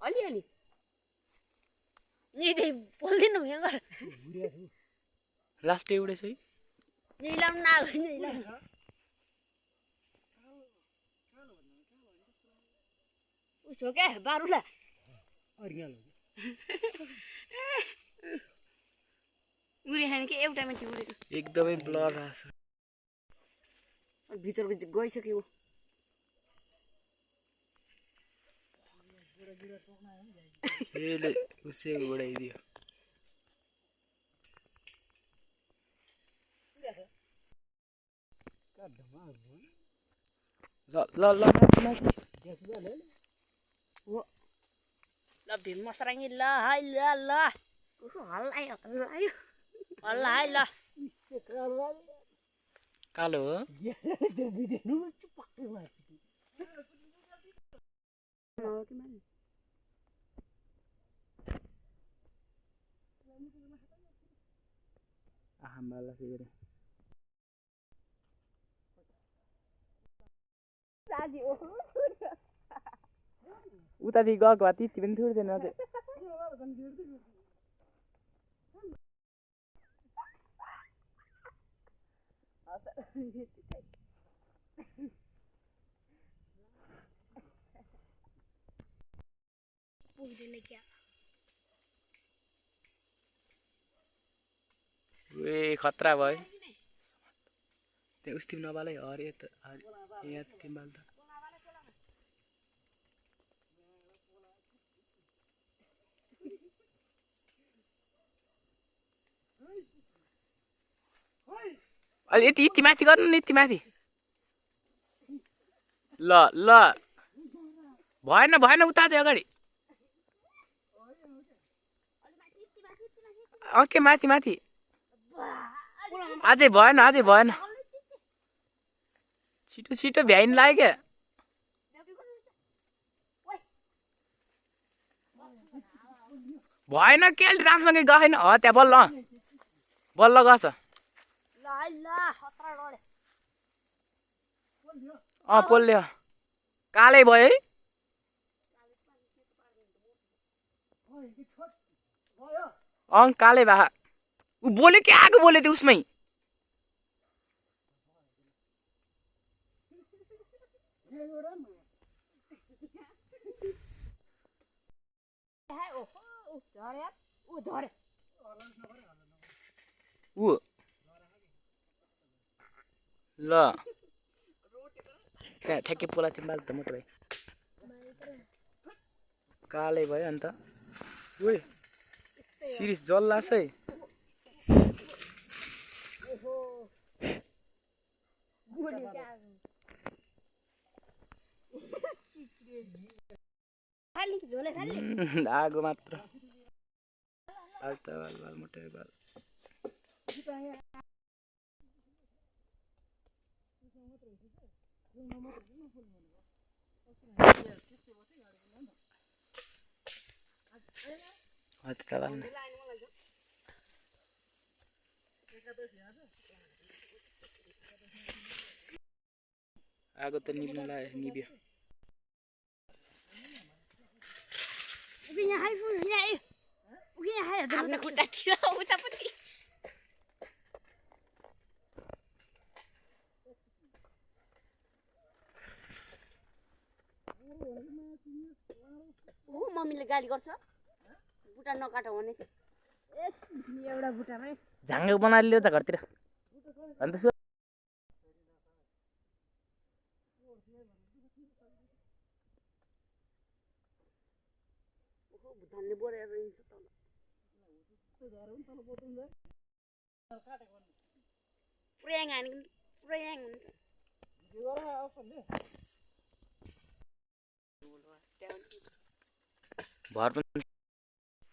अलिअलि नि दे बोल्दिनु यहाँ गर लास्ट एउटै छ है नीलम ना नीलम उसो क्या बारुला अर्ग्याल उरी खाने कि एउटा माथि उरी एकदमै ब्लर आछ भित्रको गइसक्यो यसले उसै उडाइदियो ल ल ल ल भीम मसराङ्गी ल हाय ल ल हल्लायो हल्लायो हल्लायो ल कालो हो आहाम्बाला फेरि उतादेखि गएको भए त्यति पनि थोरै थिएन अझै ए खतरा भयो त्यहाँ उस्ति नबालै हरे त यहाँ तिमीबाल त अलि यति यति माथि गर्नु नि यति माथि ल ल भएन भएन उता चाहिँ अगाडि ओके माथि माथि अझै भएन अझै भएन छिटो छिटो भ्याइन लाग्यो भएन के अलि राम्रोसँगै गएन त्यहाँ बल्ल बल्ल गछ पोल्यो कालै भयो है कालै भए ऊ बोल्यो के आगो बोल्यो त्यो उसमै ऊ ल त्यहाँ ठ्याक्कै पोला तिमीबाल त मोटो भाइ कालै भयो अन्त ओ सिरिस जल्लास है आगो मात्र बाल मोटे बाल आगो त निभ्नु निभ्यो मम्मीले गाली गर्छ बुटा नकाट भने एउटा बुटामै झाङ्गो बनाएर ल्याउ त घरतिर अन्त धनले बोरेर हिँड्छ पुर्याङ हानेको पुर्याङ हुन्छ भर पनि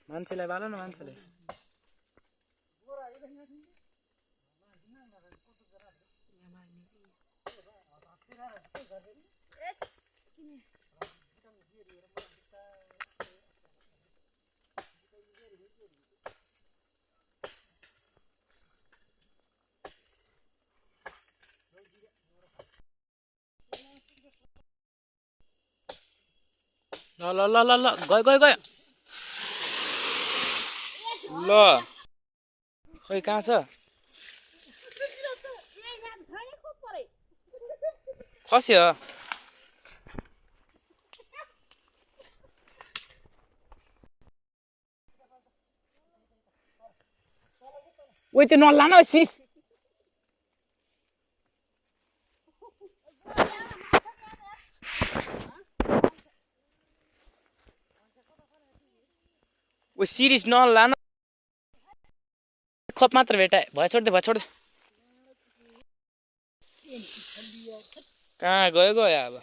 मान्छेलाई बाल न मान्छेले ल ल ल ल ल गयो गयो गयो ल खै कहाँ छ खस्यो ओइ त्यो नलान सिस ओ सिरिस नलान खप मात्र भेटाए भयो छोड्दे कहाँ गयो गयो अब